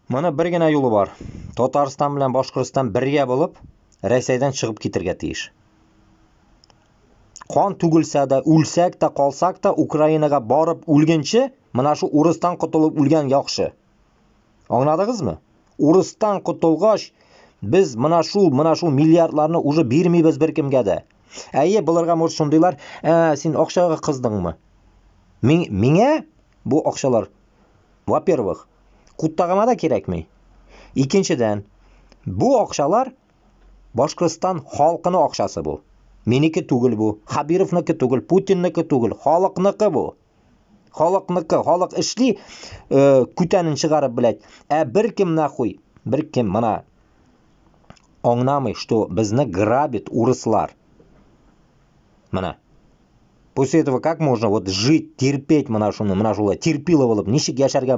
Mana birgina yo'li bor. Tatariston bilan Boshqirdiston birga bo'lib, Rossiyadan chiqib ketirga tegish. Qon tugilsa-da, o'lsak-da, qolsak-da, Ukrainaga borib o'lguncha, mana shu urushdan qutulib o'lgan yaxshi. Angladingizmi? Urushdan qutulg'och biz mana shu milliardlarni уже bermaymiz bir kimga-da. Ayye, bularga mo'sh shundaylar, sen oqshaga qizdingmi? Menga bu oqshalar во-первых, quttag'amada kerakmi? Ikkinchidan, bu oqshalar Boshqirdiston xalqining oqshasi bu. Meniki tugul bu, Habirovniki tugul, Putinniki tugul, xalqniki bu. Xalqniki, xalq ishli kutanin chiqarib biladi. Bir kim naxuy, bir kim mana angnamay, что bizni грабит урыслар. Mana. После этого как можно вот жить, терпеть mana shuni, terpila bo'lib, nishik yasharga